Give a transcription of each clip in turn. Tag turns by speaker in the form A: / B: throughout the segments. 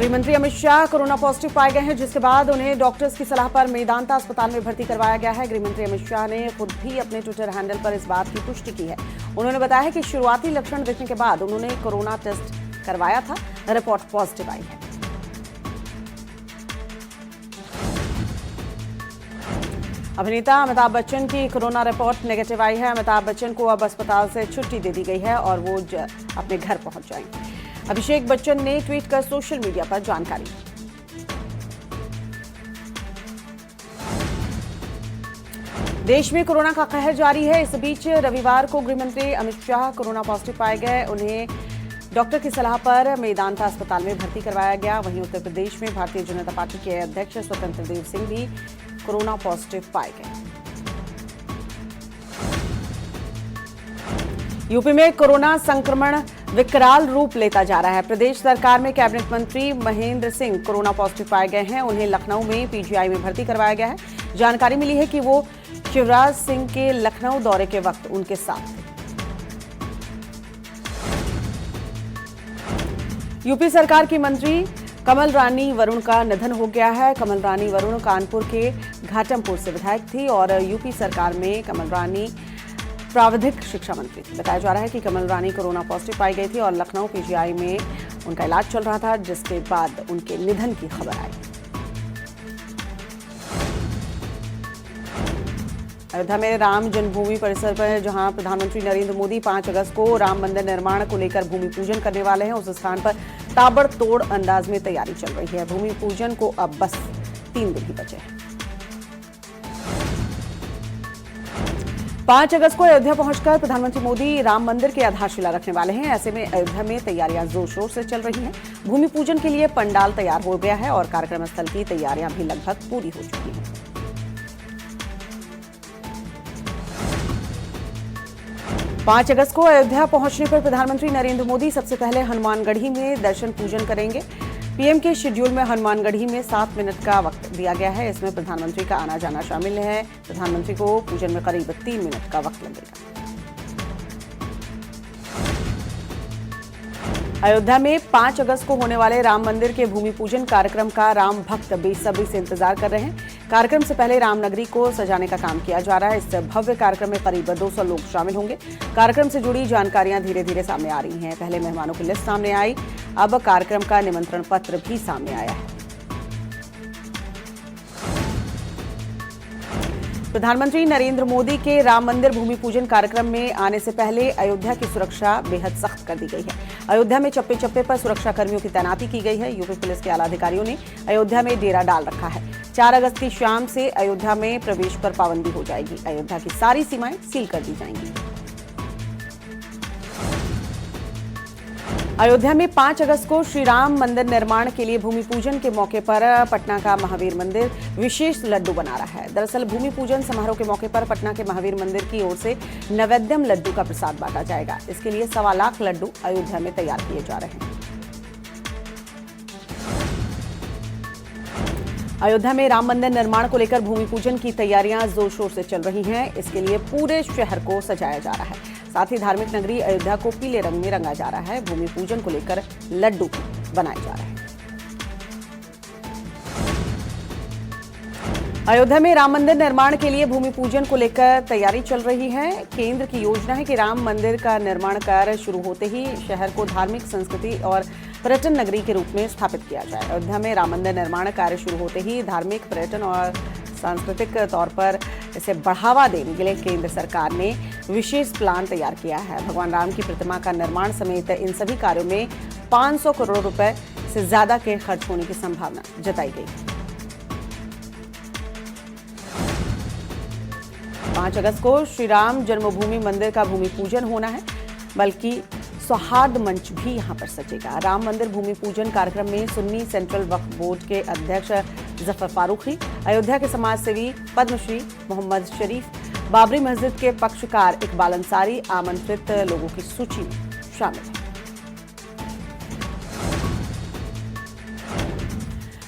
A: गृहमंत्री Amit Shah corona positive पाए गए हैं, जिसके बाद उन्हें डॉक्टर्स की सलाह पर मेदांता अस्पताल में भर्ती करवाया गया है। गृहमंत्री अमित शाह ने खुद भी अपने ट्विटर हैंडल पर इस बात की पुष्टि की है। उन्होंने बताया है कि शुरुआती लक्षण दिखने के बाद उन्होंने कोरोना टेस्ट करवाया था, रिपोर्ट पॉजिटिव आई है। अभिनेता अमिताभ बच्चन की कोरोना रिपोर्ट नेगेटिव आई है। अमिताभ बच्चन को अब अस्पताल से छुट्टी दे दी गई है और वो अपने घर पहुंच जाएंगे। अभिषेक बच्चन ने ट्वीट कर सोशल मीडिया पर जानकारी दी। देश में कोरोना का कहर जारी है। इस बीच रविवार को गृहमंत्री अमित शाह कोरोना पॉजिटिव पाए गए। उन्हें डॉक्टर की सलाह पर मेदांता अस्पताल में भर्ती करवाया गया। वहीं उत्तर प्रदेश में भारतीय जनता पार्टी के अध्यक्ष स्वतंत्र देव सिंह भी कोरोना पॉजिटिव पाए गए। यूपी में कोरोना संक्रमण विकराल रूप लेता जा रहा है। प्रदेश सरकार में कैबिनेट मंत्री महेंद्र सिंह कोरोना पॉजिटिव पाए गए हैं। उन्हें लखनऊ में पीजीआई में भर्ती करवाया गया है। जानकारी मिली है कि वो शिवराज सिंह के लखनऊ दौरे के वक्त उनके साथ थे। यूपी सरकार की मंत्री कमल रानी वरुण का निधन हो गया है। कमल रानी वरुण कानपुर के घाटमपुर से विधायक थी और यूपी सरकार में कमल रानी प्राविधिक शिक्षा मंत्री थी। बताया जा रहा है कि कमल रानी कोरोना पॉजिटिव पाई गई थी और लखनऊ पीजीआई में उनका इलाज चल रहा था, जिसके बाद उनके निधन की खबर आई। अयोध्या में राम जन्मभूमि परिसर पर जहां प्रधानमंत्री नरेंद्र मोदी 5 अगस्त को राम मंदिर निर्माण को लेकर भूमि पूजन करने वाले हैं, उस स्थान पर ताबड़तोड़ अंदाज में तैयारी चल रही है। भूमि पूजन को अब बस 3 दिन ही बचे हैं। 5 अगस्त को अयोध्या पहुंचकर प्रधानमंत्री मोदी राम मंदिर की आधारशिला रखने वाले हैं। ऐसे में अयोध्या में तैयारियां जोर शोर से चल रही हैं। भूमि पूजन के लिए पंडाल तैयार हो गया है और कार्यक्रम स्थल की तैयारियां भी लगभग पूरी हो चुकी हैं। 5 अगस्त को अयोध्या पहुंचने पर प्रधानमंत्री नरेंद्र मोदी सबसे पहले हनुमानगढ़ी में दर्शन पूजन करेंगे। पीएम के शेड्यूल में हनुमानगढ़ी में 7 मिनट का वक्त दिया गया है। इसमें प्रधानमंत्री का आना जाना शामिल है। प्रधानमंत्री को पूजन में करीब 3 मिनट का वक्त लगेगा। अयोध्या में 5 अगस्त को होने वाले राम मंदिर के भूमि पूजन कार्यक्रम का राम भक्त बेसब्री से इंतजार कर रहे हैं। कार्यक्रम से पहले रामनगरी को सजाने का काम किया जा रहा है। इस भव्य कार्यक्रम में करीब 200 लोग शामिल होंगे। कार्यक्रम से जुड़ी जानकारियां धीरे धीरे सामने आ रही हैं। पहले मेहमानों की लिस्ट सामने आई, अब कार्यक्रम का निमंत्रण पत्र भी सामने आया है। प्रधानमंत्री नरेंद्र मोदी के राम मंदिर भूमि पूजन कार्यक्रम में आने से पहले अयोध्या की सुरक्षा बेहद सख्त कर दी गई है। अयोध्या में चप्पे चप्पे पर सुरक्षा कर्मियों की तैनाती की गई है। यूपी पुलिस के आला अधिकारियों ने अयोध्या में डेरा डाल रखा है। 4 अगस्त की शाम से अयोध्या में प्रवेश पर पाबंदी हो जाएगी। अयोध्या की सारी सीमाएं सील कर दी जाएंगी। अयोध्या में 5 अगस्त को श्री राम मंदिर निर्माण के लिए भूमि पूजन के मौके पर पटना का महावीर मंदिर विशेष लड्डू बना रहा है। दरअसल भूमि पूजन समारोह के मौके पर पटना के महावीर मंदिर की ओर से नैवेद्यम लड्डू का प्रसाद बांटा जाएगा। इसके लिए 1.25 लाख लड्डू अयोध्या में तैयार किए जा रहे हैं। अयोध्या में राम मंदिर निर्माण को लेकर भूमि पूजन की तैयारियां जोर शोर से चल रही हैं। इसके लिए पूरे शहर को सजाया जा रहा है। साथ ही धार्मिक नगरी अयोध्या को पीले रंग में रंगा जा रहा है। भूमि पूजन को लेकर लड्डू बनाए जा रहे हैं। अयोध्या में राम मंदिर निर्माण के लिए भूमि पूजन को लेकर तैयारी चल रही है। केंद्र की योजना है कि राम मंदिर का निर्माण कार्य शुरू होते ही शहर को धार्मिक, संस्कृति और पर्यटन नगरी के रूप में स्थापित किया जाए। अयोध्या में राम मंदिर निर्माण कार्य शुरू होते ही धार्मिक, पर्यटन और सांस्कृतिक तौर पर इसे बढ़ावा देने के लिए केंद्र सरकार ने विशेष प्लान तैयार किया है। भगवान राम की प्रतिमा का निर्माण समेत इन सभी कार्यों में 500 करोड़ रुपए से ज्यादा के खर्च होने की संभावना जताई गई। 5 अगस्त को श्री राम जन्मभूमि मंदिर का भूमि पूजन होना है, बल्कि सौहार्द मंच भी यहां पर सजेगा। राम मंदिर भूमि पूजन कार्यक्रम में सुन्नी सेंट्रल वक्फ बोर्ड के अध्यक्ष जफर फारूकी, अयोध्या के समाजसेवी पद्मश्री मोहम्मद शरीफ, बाबरी मस्जिद के पक्षकार इकबाल अंसारी आमंत्रित लोगों की सूची में शामिल हैं।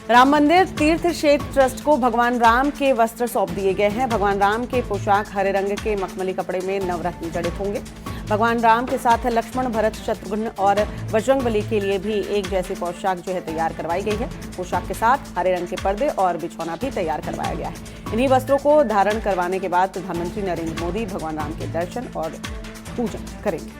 A: राम मंदिर तीर्थ क्षेत्र ट्रस्ट को भगवान राम के वस्त्र सौंप दिए गए हैं। भगवान राम के पोशाक हरे रंग के मखमली कपड़े में नवरत्न जड़ित होंगे। भगवान राम के साथ लक्ष्मण, भरत, शत्रुघ्न और बजरंगबली के लिए भी एक जैसी पोशाक जो है तैयार करवाई गई है। पोशाक के साथ हरे रंग के पर्दे और बिछौना भी तैयार करवाया गया है। इन्हीं वस्त्रों को धारण करवाने के बाद प्रधानमंत्री नरेंद्र मोदी भगवान राम के दर्शन और पूजन करेंगे।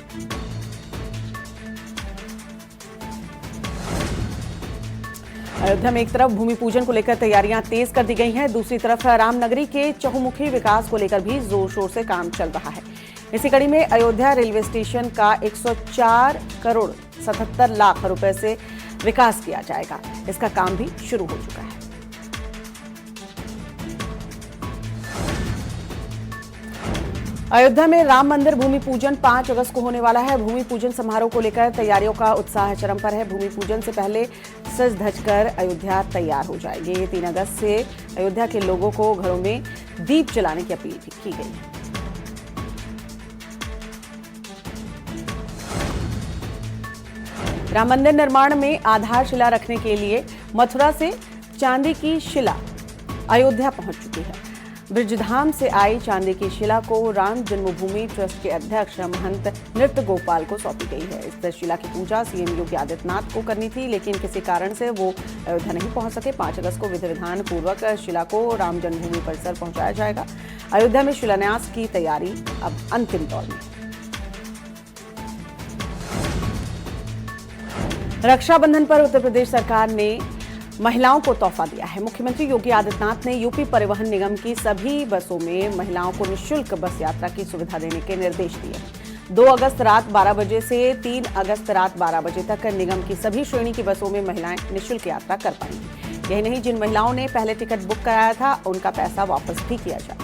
A: अयोध्या में एक तरफ भूमि पूजन को लेकर तैयारियां तेज कर दी गई हैं, दूसरी तरफ रामनगरी के चहुमुखी विकास को लेकर भी जोर शोर से काम चल रहा है। इसी कड़ी में अयोध्या रेलवे स्टेशन का 104 करोड़ 77 लाख रुपए से विकास किया जाएगा। इसका काम भी शुरू हो चुका है। अयोध्या में राम मंदिर भूमि पूजन 5 अगस्त को होने वाला है। भूमि पूजन समारोह को लेकर तैयारियों का उत्साह चरम पर है। भूमि पूजन से पहले सज धज कर अयोध्या तैयार हो जाएगी। 3 अगस्त से अयोध्या के लोगों को घरों में दीप जलाने की अपील भी की गई है। राम मंदिर निर्माण में आधारशिला रखने के लिए मथुरा से चांदी की शिला अयोध्या पहुंच चुकी है। ब्रजधाम से आई चांदी की शिला को राम जन्मभूमि ट्रस्ट के अध्यक्ष महंत नृत्य गोपाल को सौंपी गई है। इस शिला की पूजा सीएम योगी आदित्यनाथ को करनी थी, लेकिन किसी कारण से वो अयोध्या नहीं पहुंच सके। 5 अगस्त को विधि विधान पूर्वक शिला को राम जन्मभूमि परिसर पहुंचाया जाएगा। अयोध्या में शिलान्यास की तैयारी अब अंतिम दौर में। रक्षाबंधन पर उत्तर प्रदेश सरकार ने महिलाओं को तोहफा दिया है। मुख्यमंत्री योगी आदित्यनाथ ने यूपी परिवहन निगम की सभी बसों में महिलाओं को निःशुल्क बस यात्रा की सुविधा देने के निर्देश दिए। 2 अगस्त रात 12 बजे से 3 अगस्त रात 12 बजे तक निगम की सभी श्रेणी की बसों में महिलाएं निःशुल्क यात्रा कर पाएंगी। यही नहीं, जिन महिलाओं ने पहले टिकट बुक कराया था उनका पैसा वापस भी किया जाए।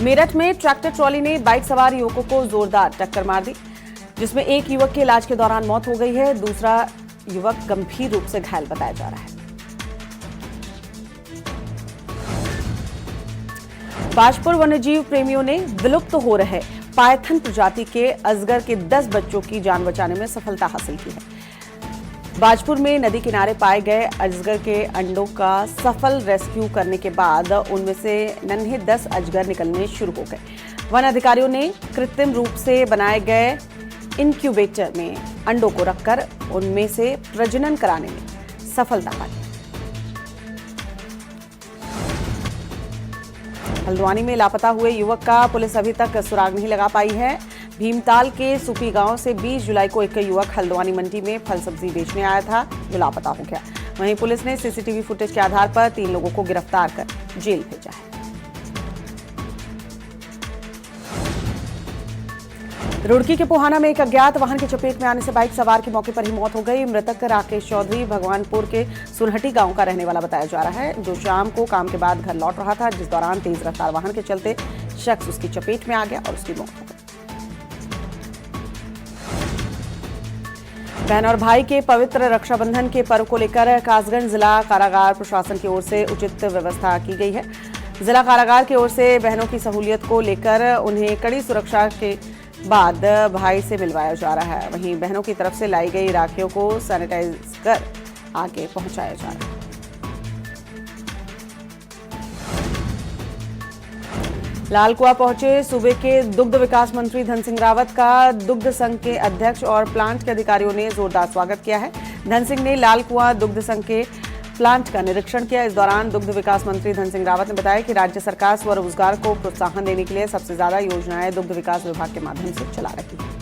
A: मेरठ में ट्रैक्टर ट्रॉली ने बाइक सवार युवकों को जोरदार टक्कर मार दी, जिसमें एक युवक के इलाज के दौरान मौत हो गई है। दूसरा युवक गंभीर रूप से घायल बताया जा रहा है। बाजपुर वन्यजीव प्रेमियों ने विलुप्त हो रहे पायथन प्रजाति के अजगर के 10 बच्चों की जान बचाने में सफलता हासिल की है। बाजपुर में नदी किनारे पाए गए अजगर के अंडों का सफल रेस्क्यू करने के बाद उनमें से नन्हे 10 अजगर निकलने शुरू हो गए। वन अधिकारियों ने कृत्रिम रूप से बनाए गए इनक्यूबेटर में अंडों को रखकर उनमें से प्रजनन कराने में सफलता पाई। हल्द्वानी में लापता हुए युवक का पुलिस अभी तक सुराग नहीं लगा पाई है। भीमताल के सुपी गांव से 20 जुलाई को एक युवक हल्द्वानी मंडी में फल सब्जी बेचने आया था, जो लापता हो गया। वहीं पुलिस ने सीसीटीवी फुटेज के आधार पर 3 लोगों को गिरफ्तार कर जेल भेजा है। रुड़की के पोहाना में एक अज्ञात वाहन की चपेट में आने से बाइक सवार की मौके पर ही मौत हो गई। मृतक राकेश चौधरी भगवानपुर के सुनहटी गांव का रहने वाला बताया जा रहा है, जो शाम को काम के बाद घर लौट रहा था, जिस दौरान तेज रफ्तार वाहन के चलते शख्स उसकी चपेट में आ गया और उसकी मौत हो गई। बहन और भाई के पवित्र रक्षाबंधन के पर्व को लेकर कासगंज जिला कारागार प्रशासन की ओर से उचित व्यवस्था की गई है। जिला कारागार की ओर से बहनों की सहूलियत को लेकर उन्हें कड़ी सुरक्षा के बाद भाई से मिलवाया जा रहा है। वहीं बहनों की तरफ से लाई गई राखियों को सैनिटाइज कर आगे पहुंचाया जा रहा है। लालकुआं पहुंचे सूबे के दुग्ध विकास मंत्री धन सिंह रावत का दुग्ध संघ के अध्यक्ष और प्लांट के अधिकारियों ने जोरदार स्वागत किया है। धन सिंह ने लालकुआं दुग्ध संघ के प्लांट का निरीक्षण किया। इस दौरान दुग्ध विकास मंत्री धन सिंह रावत ने बताया कि राज्य सरकार स्वरोजगार को प्रोत्साहन देने के लिए सबसे ज्यादा योजनाएं दुग्ध विकास विभाग के माध्यम से चला रही है।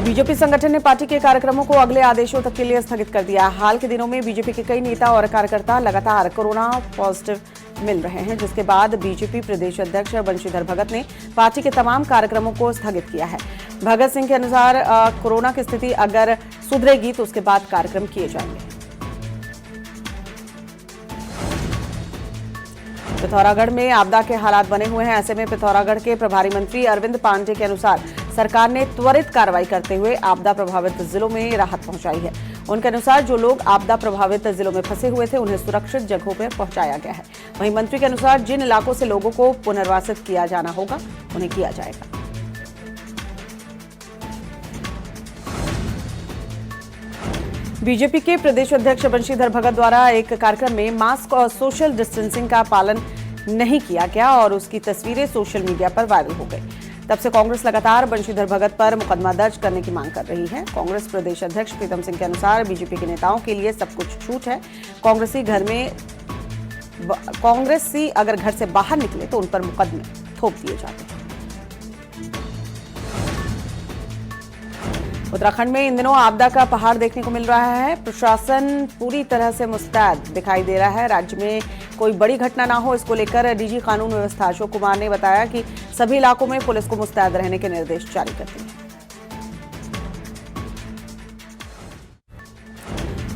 A: बीजेपी संगठन ने पार्टी के कार्यक्रमों को अगले आदेशों तक के लिए स्थगित कर दिया। हाल के दिनों में बीजेपी के कई नेता और कार्यकर्ता लगातार कोरोना पॉजिटिव मिल रहे हैं, जिसके बाद बीजेपी प्रदेश अध्यक्ष बंशीधर भगत ने पार्टी के तमाम कार्यक्रमों को स्थगित किया है। भगत सिंह के अनुसार कोरोना की स्थिति अगर सुधरेगी तो उसके बाद कार्यक्रम किए जाएंगे। पिथौरागढ़ में आपदा के हालात बने हुए हैं। ऐसे में पिथौरागढ़ के प्रभारी मंत्री अरविंद पांडे के अनुसार सरकार ने त्वरित कार्रवाई करते हुए आपदा प्रभावित जिलों में राहत पहुंचाई है। उनके अनुसार जो लोग आपदा प्रभावित जिलों में फंसे हुए थे उन्हें सुरक्षित जगहों पर पहुंचाया गया है। वहीं मंत्री के अनुसार जिन इलाकों से लोगों को पुनर्वासित किया जाना होगा उन्हें किया जाएगा। बीजेपी के प्रदेश अध्यक्ष बंशीधर भगत द्वारा एक कार्यक्रम में मास्क और सोशल डिस्टेंसिंग का पालन नहीं किया गया और उसकी तस्वीरें सोशल मीडिया पर वायरल हो गई। तब से कांग्रेस लगातार बंशीधर भगत पर मुकदमा दर्ज करने की मांग कर रही है। कांग्रेस प्रदेश अध्यक्ष प्रीतम सिंह के अनुसार बीजेपी के नेताओं के लिए सब कुछ छूट है। कांग्रेसी अगर घर से बाहर निकले तो उन पर मुकदमे थोप दिए जाते हैं। उत्तराखंड में इन दिनों आपदा का पहाड़ देखने को मिल रहा है। प्रशासन पूरी तरह से मुस्तैद दिखाई दे रहा है। राज्य में कोई बड़ी घटना ना हो, इसको लेकर डीजी कानून व्यवस्था अशोक कुमार ने बताया कि सभी इलाकों में पुलिस को मुस्तैद रहने के निर्देश जारी कर दिए हैं।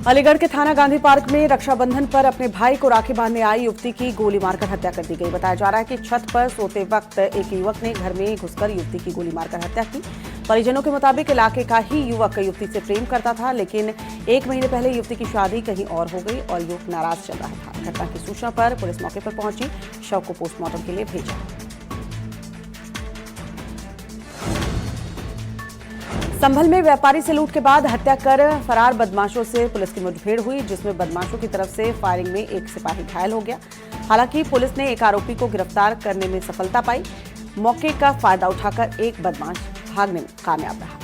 A: अलीगढ़ के थाना गांधी पार्क में रक्षाबंधन पर अपने भाई को राखी बांधने आई युवती की गोली मारकर हत्या कर दी गई। बताया जा रहा है कि छत पर सोते वक्त एक युवक ने घर में घुसकर युवती की गोली मारकर हत्या की। परिजनों के मुताबिक इलाके का ही युवक युवती से प्रेम करता था, लेकिन 1 महीने पहले युवती की शादी कहीं और हो गई और युवक नाराज चल रहा था। घटना की सूचना पर पुलिस मौके पर पहुंची, शव को पोस्टमार्टम के लिए भेजा। संभल में व्यापारी से लूट के बाद हत्या कर फरार बदमाशों से पुलिस की मुठभेड़ हुई, जिसमें बदमाशों की तरफ से फायरिंग में एक सिपाही घायल हो गया। हालांकि पुलिस ने एक आरोपी को गिरफ्तार करने में सफलता पाई। मौके का फायदा उठाकर एक बदमाश भागने में कामयाब रहा।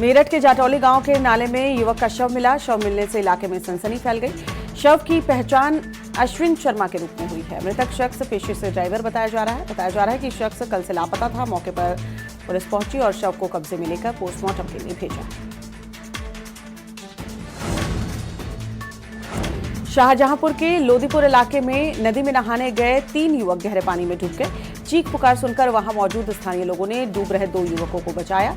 A: मेरठ के जाटौली गांव के नाले में युवक का शव मिला। शव मिलने से इलाके में सनसनी फैल गई। शव की पहचान अश्विन शर्मा के रूप में हुई है। मृतक शख्स पेशे से ड्राइवर बताया जा रहा है कि शख्स कल से लापता था। मौके पर पुलिस पहुंची और शव को कब्जे में लेकर पोस्टमार्टम के लिए भेजा। शाहजहांपुर के लोदीपुर इलाके में नदी में नहाने गए 3 युवक गहरे पानी में डूब गए। चीख पुकार सुनकर वहां मौजूद स्थानीय लोगों ने डूब रहे 2 युवकों को बचाया।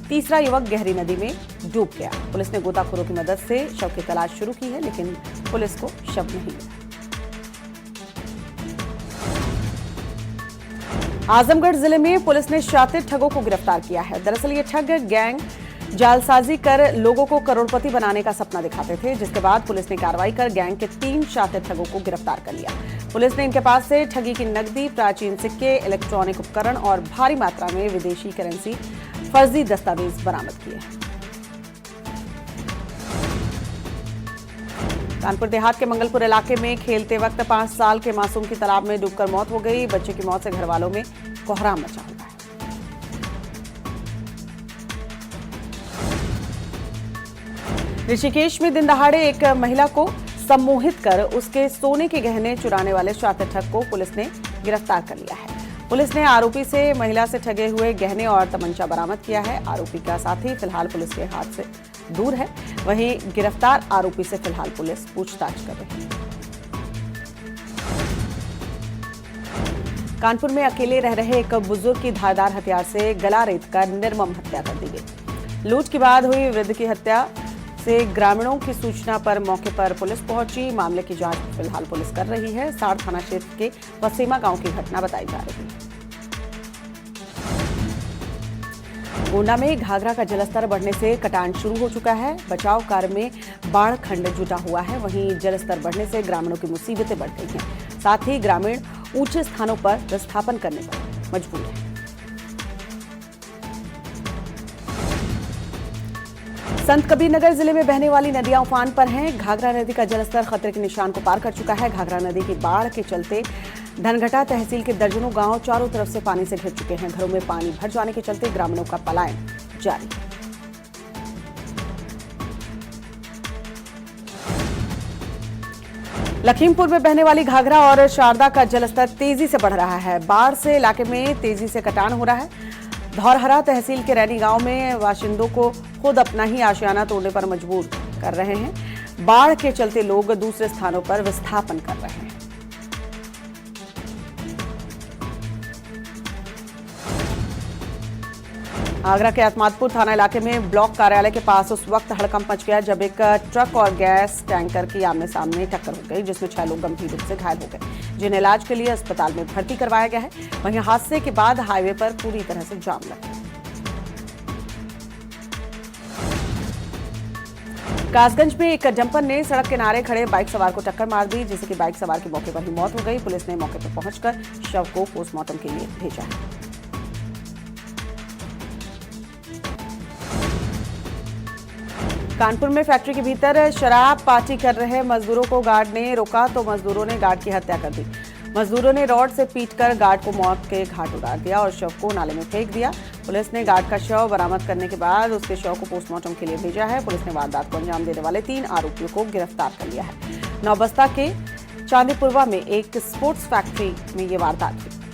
A: तीसरा युवक गहरी नदी में डूब गया। पुलिस ने गोताखोरों की मदद से शव की तलाश शुरू की है, लेकिन पुलिस को शव नहीं मिला। आजमगढ़ जिले में पुलिस ने शातिर ठगों को गिरफ्तार किया है। दरअसल ये ठग गैंग जालसाजी कर लोगों को करोड़पति बनाने का सपना दिखाते थे, जिसके बाद पुलिस ने कार्रवाई कर गैंग के 3 शातिर ठगों को गिरफ्तार कर लिया। पुलिस ने इनके पास से ठगी की नकदी, प्राचीन सिक्के, इलेक्ट्रॉनिक उपकरण और भारी मात्रा में विदेशी करेंसी, फर्जी दस्तावेज बरामद किए। कानपुर देहात के मंगलपुर इलाके में खेलते वक्त 5 साल के मासूम की तालाब में डूबकर मौत हो गई। बच्चे की मौत से घर वालों में कोहराम मचा हुआ है। ऋषिकेश में दिन दहाड़े एक महिला को सम्मोहित कर उसके सोने के गहने चुराने वाले शातिर ठग को पुलिस ने गिरफ्तार कर लिया है। पुलिस ने आरोपी से महिला से ठगे हुए गहने और तमंचा बरामद किया है। आरोपी का साथी फिलहाल पुलिस के हाथ से दूर है। वहीं गिरफ्तार आरोपी से फिलहाल पुलिस पूछताछ कर रही है। कानपुर में अकेले रह रहे एक बुजुर्ग की धारदार हथियार से गला रेतकर निर्मम हत्या कर दी गई। लूट के बाद हुई वृद्ध की हत्या से ग्रामीणों की सूचना पर मौके पर पुलिस पहुंची। मामले की जांच फिलहाल पुलिस कर रही है। साड़ थाना क्षेत्र के वसीमा गांव की घटना बताई जा रही है। गोंडा में घाघरा का जलस्तर बढ़ने से कटान शुरू हो चुका है। बचाव कार्य में बाढ़ खंड जुटा हुआ है। वहीं जलस्तर बढ़ने से ग्रामीणों की मुसीबतें बढ़ गई हैं। साथ ही ग्रामीण ऊंचे स्थानों पर विस्थापन करने पर मजबूर है। संत कबीरनगर जिले में बहने वाली नदियां उफान पर हैं। घाघरा नदी का जलस्तर खतरे के निशान को पार कर चुका है। घाघरा नदी की बाढ़ के चलते धनघटा तहसील के दर्जनों गांव चारों तरफ से पानी से घिर चुके हैं। घरों में पानी भर जाने के चलते ग्रामीणों का पलायन जारी है। लखीमपुर में बहने वाली घाघरा और शारदा का जलस्तर तेजी से बढ़ रहा है। बाढ़ से इलाके में तेजी से कटान हो रहा है। धौरहरा तहसील के रैनी गांव में बाशिंदों को खुद अपना ही आशियाना तोड़ने पर मजबूर कर रहे हैं। बाढ़ के चलते लोग दूसरे स्थानों पर विस्थापन कर रहे हैं। आगरा के अहमदपुर थाना इलाके में ब्लॉक कार्यालय के पास उस वक्त हड़कंप मच गया जब एक ट्रक और गैस टैंकर की आमने सामने टक्कर हो गई, जिसमें 6 लोग गंभीर रूप से घायल हो गए, जिन्हें इलाज के लिए अस्पताल में भर्ती करवाया गया है। वहीं हादसे के बाद हाईवे पर पूरी तरह से जाम लग गया। कासगंज में एक डंपर ने सड़क किनारे खड़े बाइक सवार को टक्कर मार दी, जिससे कि बाइक सवार की मौके पर ही मौत हो गई। पुलिस ने मौके पर पहुंचकर शव को पोस्टमार्टम के लिए भेजा है। कानपुर में फैक्ट्री के भीतर शराब पार्टी कर रहे मजदूरों को गार्ड ने रोका तो मजदूरों ने गार्ड की हत्या कर दी। मजदूरों ने रॉड से पीटकर गार्ड को मौत के घाट उतार दिया और शव को नाले में फेंक दिया। पुलिस ने गार्ड का शव बरामद करने के बाद उसके शव को पोस्टमार्टम के लिए भेजा है। पुलिस ने वारदात को अंजाम देने वाले 3 आरोपियों को गिरफ्तार कर लिया है। नौबस्ता के चांदीपुरवा में एक स्पोर्ट्स फैक्ट्री में ये वारदात हुई।